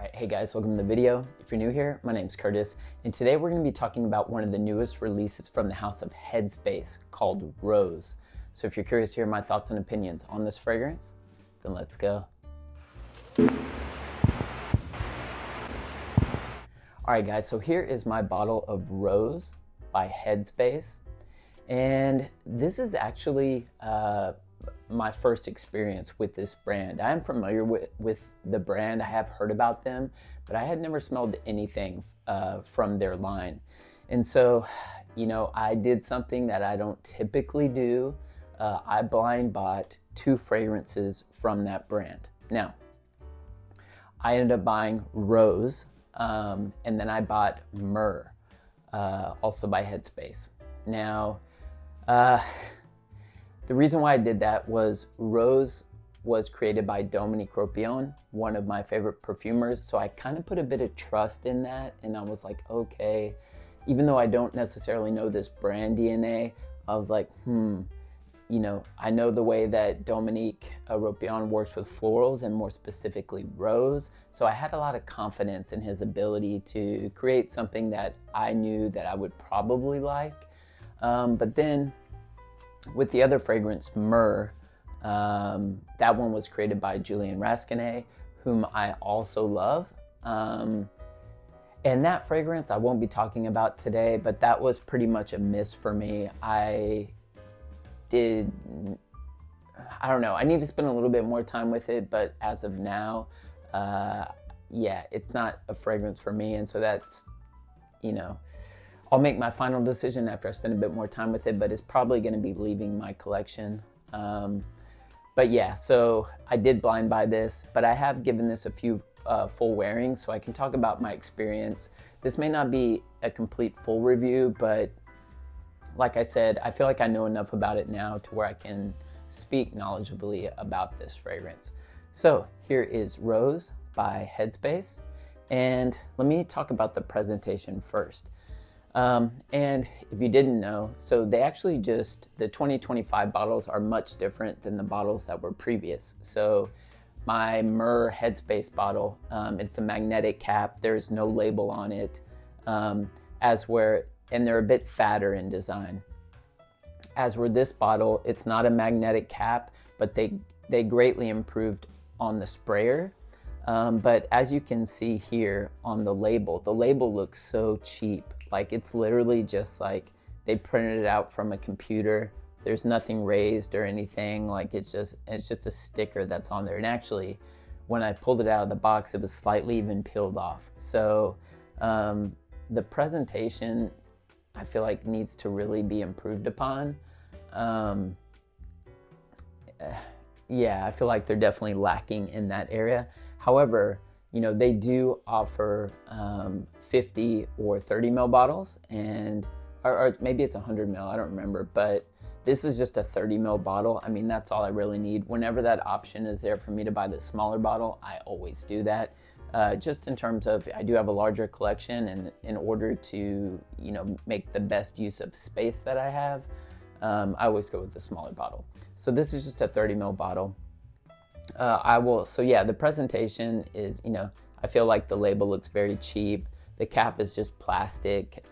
Alright, hey guys, welcome to the video. If you're new here, my name's Curtis, and today we're going to be talking about one of the newest releases from the house of Headspace called Rose. So if you're curious to hear my thoughts and opinions on this fragrance, then let's go. Alright guys, so here is my bottle of Rose by Headspace, and this is actually my first experience with this brand. I am familiar with the brand. I have heard about them, but I had never smelled anything from their line. And so, you know, I did something that I don't typically do. I blind bought 2 fragrances from that brand. Now, I ended up buying Rose, and then I bought Myrrh, also by Headspace. Now, the reason why I did that was Rose was created by Ropion, one of my favorite perfumers. So I kind of put a bit of trust in that. And I was like, okay, even though I don't necessarily know this brand DNA, I was like, you know, I know the way that Ropion works with florals and more specifically rose. So I had a lot of confidence in his ability to create something that I knew that I would probably like. But then with the other fragrance, Myrrh, that one was created by Julian Rasquinet, whom I also love. And that fragrance I won't be talking about today, but that was pretty much a miss for me. I don't know, I need to spend a little bit more time with it, but as of now, yeah, it's not a fragrance for me. And so that's, you know, I'll make my final decision after I spend a bit more time with it, but it's probably going to be leaving my collection. But yeah, so I did blind buy this, but I have given this a few full wearings, so I can talk about my experience. This may not be a complete full review, but like I said, I feel like I know enough about it now to where I can speak knowledgeably about this fragrance. So here is Rose by Headspace, and let me talk about the presentation first. And if you didn't know, so they actually the 2025 bottles are much different than the bottles that were previous. So my Myrrh Headspace bottle, it's a magnetic cap. There's no label on it, and they're a bit fatter in design. As were this bottle, it's not a magnetic cap, but they greatly improved on the sprayer. But as you can see here on the label looks so cheap. Like, it's literally just like they printed it out from a computer. There's nothing raised or anything. Like, it's just a sticker that's on there. And actually, when I pulled it out of the box, it was slightly even peeled off. So the presentation, I feel like, needs to really be improved upon. Yeah, I feel like they're definitely lacking in that area. However, you know, they do offer 50 or 30 ml bottles, or maybe it's 100 ml, I don't remember, but this is just a 30 ml bottle. I mean, that's all I really need. Whenever that option is there for me to buy the smaller bottle, I always do that. Just in terms of, I do have a larger collection, and in order to, you know, make the best use of space that I have, I always go with the smaller bottle. So this is just a 30 ml bottle. So yeah, the presentation is, you know, I feel like the label looks very cheap. The cap is just plastic.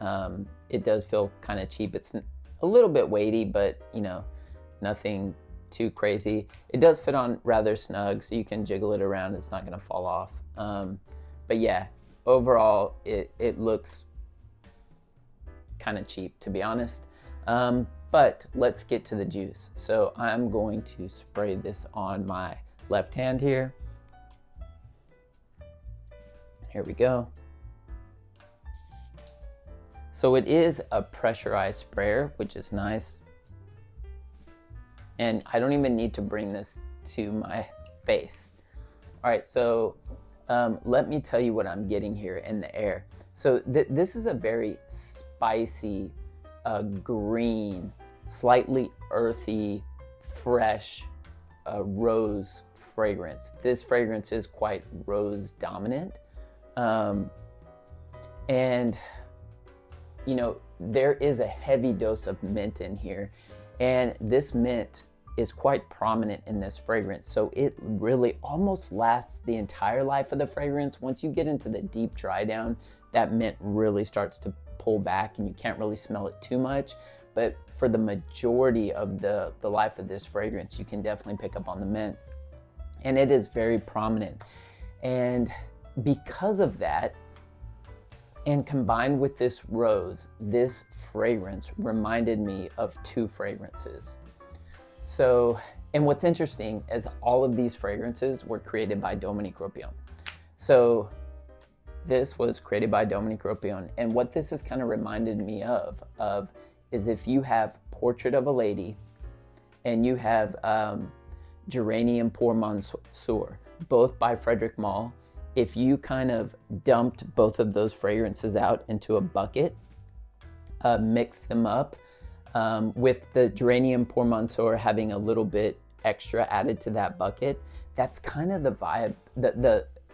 It does feel kind of cheap. It's a little bit weighty, but, you know, nothing too crazy. It does fit on rather snug, so you can jiggle it around. It's not going to fall off. But yeah, overall, it looks kind of cheap, to be honest. But let's get to the juice. So I'm going to spray this on my left hand here. Here we go. So it is a pressurized sprayer, which is nice. And I don't even need to bring this to my face. All right, so let me tell you what I'm getting here in the air. So this is a very spicy, green, slightly earthy, fresh rose fragrance. This fragrance is quite rose dominant. And you know, there is a heavy dose of mint in here, and this mint is quite prominent in this fragrance. So it really almost lasts the entire life of the fragrance. Once you get into the deep dry down, that mint really starts to pull back and you can't really smell it too much. But for the majority of the life of this fragrance, you can definitely pick up on the mint. And it is very prominent. And because of that, and combined with this rose, this fragrance reminded me of two fragrances. So, and what's interesting is all of these fragrances were created by Dominique Ropion. So this was created by Dominique Ropion. And what this has kind of reminded me of is if you have Portrait of a Lady and you have Geranium Pour Monsieur, both by Frederic Malle, if you kind of dumped both of those fragrances out into a bucket, mix them up, with the Geranium Pour Monsieur having a little bit extra added to that bucket, that's kind of the vibe,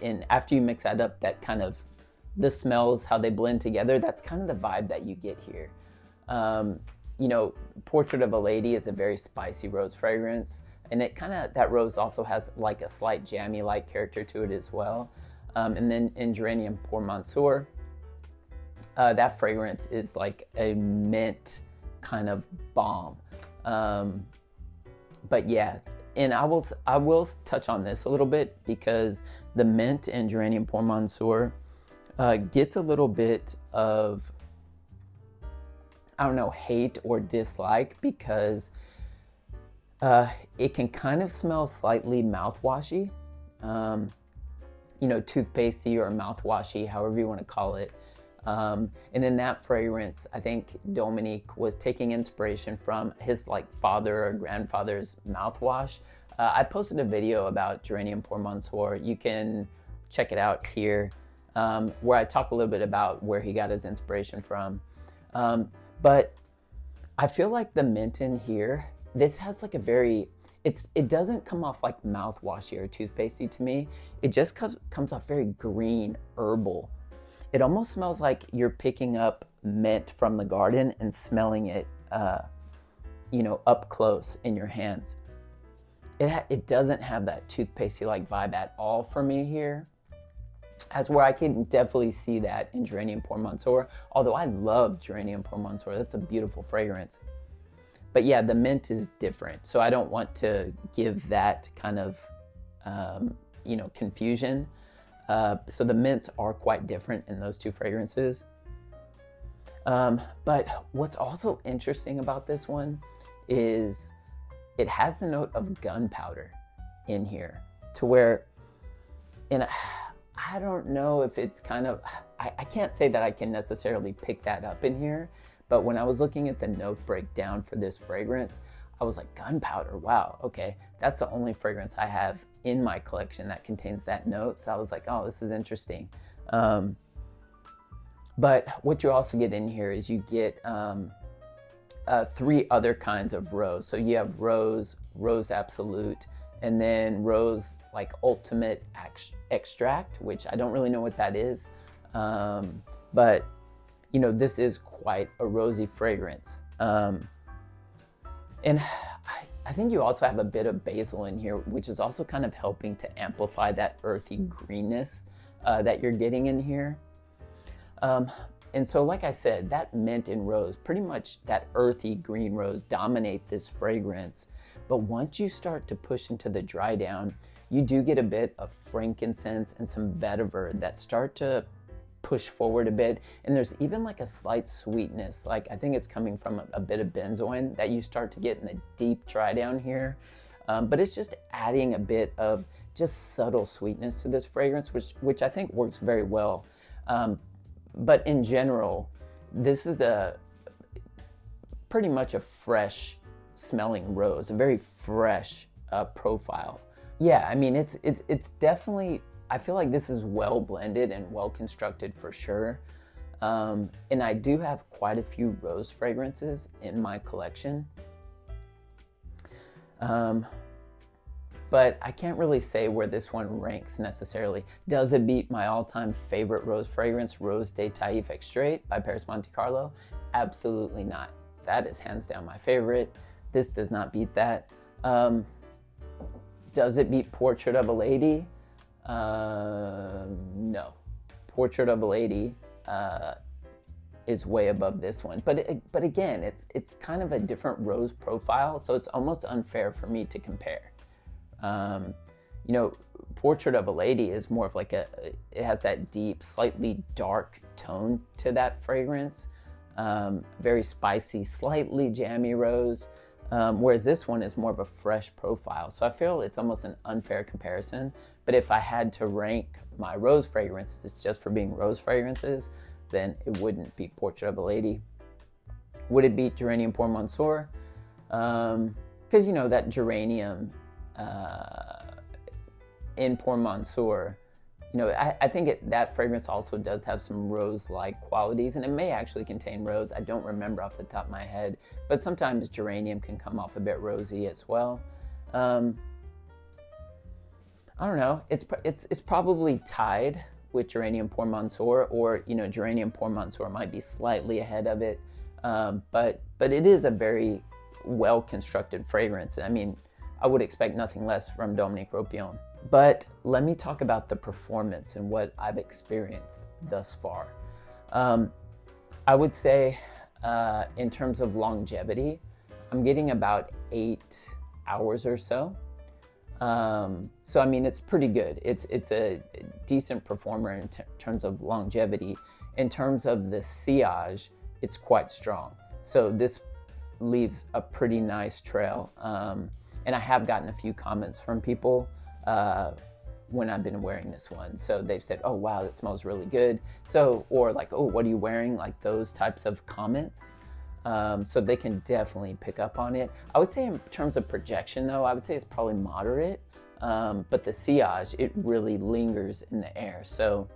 and after you mix that up, that kind of, the smells, how they blend together, that's kind of the vibe that you get here. You know, Portrait of a Lady is a very spicy rose fragrance, and it kind of, that rose also has like a slight jammy-like character to it as well. And then in Geranium Pour Monsieur, that fragrance is like a mint kind of bomb. But yeah, and I will touch on this a little bit because the mint in Geranium Pour Monsieur gets a little bit of, I don't know, hate or dislike because it can kind of smell slightly mouthwashy, you know, toothpastey or mouthwashy, however you want to call it. And in that fragrance, I think Dominique was taking inspiration from his like father or grandfather's mouthwash. I posted a video about Geranium Pour Monsieur. You can check it out here, where I talk a little bit about where he got his inspiration from. But I feel like the mint in here, this has like a very, it doesn't come off like mouthwashy or toothpastey to me. It just comes off very green, herbal. It almost smells like you're picking up mint from the garden and smelling it, you know, up close in your hands. It doesn't have that toothpastey-like vibe at all for me here. As where I can definitely see that in Geranium Pour Monsieur, although I love Geranium Pour Monsieur. That's a beautiful fragrance. But yeah, the mint is different. So I don't want to give that kind of, you know, confusion. So the mints are quite different in those two fragrances. But what's also interesting about this one is it has the note of gunpowder in here to where, and I don't know if it's kind of, I can't say that I can necessarily pick that up in here, but when I was looking at the note breakdown for this fragrance, I was like, gunpowder, wow, okay. That's the only fragrance I have in my collection that contains that note. So I was like, oh, this is interesting. But what you also get in here is you get three other kinds of rose. So you have rose, rose absolute, and then rose like ultimate extract, which I don't really know what that is. But you know, this is quite a rosy fragrance. And I think you also have a bit of basil in here, which is also kind of helping to amplify that earthy greenness that you're getting in here. And so, like I said, that mint and rose, pretty much that earthy green rose dominate this fragrance. But once you start to push into the dry down, you do get a bit of frankincense and some vetiver that start to push forward a bit. And there's even like a slight sweetness, like I think it's coming from a bit of benzoin that you start to get in the deep dry down here. But it's just adding a bit of just subtle sweetness to this fragrance, which I think works very well. But in general, this is pretty much a fresh smelling rose, a very fresh profile. Yeah, I mean, it's definitely, I feel like this is well blended and well constructed for sure. And I do have quite a few rose fragrances in my collection. But I can't really say where this one ranks necessarily. Does it beat my all-time favorite rose fragrance, Rose de Taif Extrait by Paris Monte Carlo? Absolutely not. That is hands down my favorite. This does not beat that. Does it beat Portrait of a Lady? No. Portrait of a Lady is way above this one. But again, it's kind of a different rose profile, so it's almost unfair for me to compare. You know, Portrait of a Lady is more of like it has that deep, slightly dark tone to that fragrance. Very spicy, slightly jammy rose. Whereas this one is more of a fresh profile. So I feel it's almost an unfair comparison. But if I had to rank my rose fragrances just for being rose fragrances, then it wouldn't beat Portrait of a Lady. Would it beat Geranium Pour Monsieur? Because, you know, that geranium in Pour Monsieur, you know, I think that fragrance also does have some rose-like qualities, and it may actually contain rose. I don't remember off the top of my head, but sometimes geranium can come off a bit rosy as well. I don't know. It's probably tied with Geranium Pour Monsieur, or, you know, Geranium Pour Monsieur might be slightly ahead of it, but it is a very well-constructed fragrance. I mean, I would expect nothing less from Dominique Ropion. But let me talk about the performance and what I've experienced thus far. I would say in terms of longevity, I'm getting about 8 hours or so. So I mean, it's pretty good. It's a decent performer in terms of longevity. In terms of the sillage, it's quite strong. So this leaves a pretty nice trail. And I have gotten a few comments from people when I've been wearing this one. So they've said, oh, wow, that smells really good. So, or like, oh, what are you wearing? Like those types of comments. So they can definitely pick up on it. I would say in terms of projection though, I would say it's probably moderate. But the sillage, it really lingers in the air. So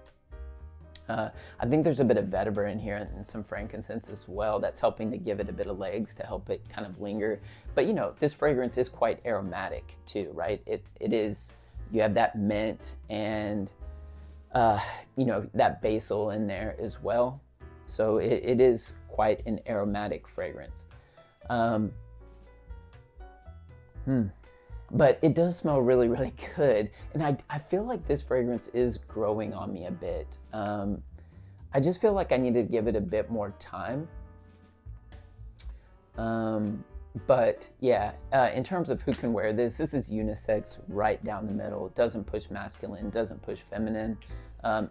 I think there's a bit of vetiver in here and some frankincense as well. That's helping to give it a bit of legs to help it kind of linger. But you know, this fragrance is quite aromatic too, right? It is, you have that mint and you know, that basil in there as well. So it is quite an aromatic fragrance. But it does smell really, really good. And I feel like this fragrance is growing on me a bit. I just feel like I need to give it a bit more time. But yeah, in terms of who can wear this is unisex right down the middle. It doesn't push masculine, doesn't push feminine.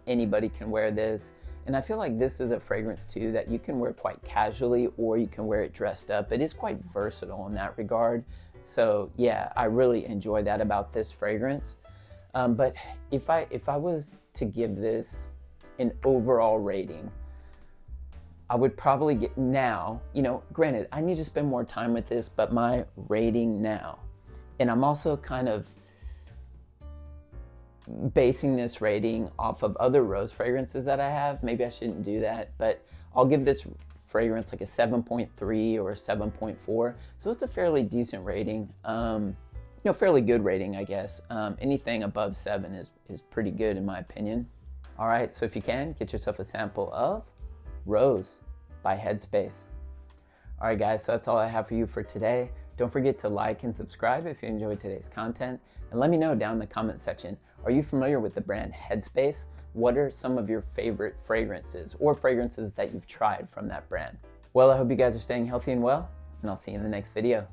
Anybody can wear this. And I feel like this is a fragrance too that you can wear quite casually, or you can wear it dressed up. It is quite versatile in that regard. So yeah, I really enjoy that about this fragrance. But if I was to give this an overall rating, I would probably get now, you know, granted, I need to spend more time with this, but my rating now, and I'm also kind of basing this rating off of other rose fragrances that I have. Maybe I shouldn't do that, but I'll give this fragrance like a 7.3 or a 7.4. So it's a fairly decent rating, you know, fairly good rating, I guess. Anything above 7 is pretty good in my opinion. All right, so if you can, get yourself a sample of Rose by Headspace. All right, guys, so that's all I have for you for today. Don't forget to like and subscribe if you enjoyed today's content. And let me know down in the comment section, are you familiar with the brand Headspace? What are some of your favorite fragrances or fragrances that you've tried from that brand? Well, I hope you guys are staying healthy and well, and I'll see you in the next video.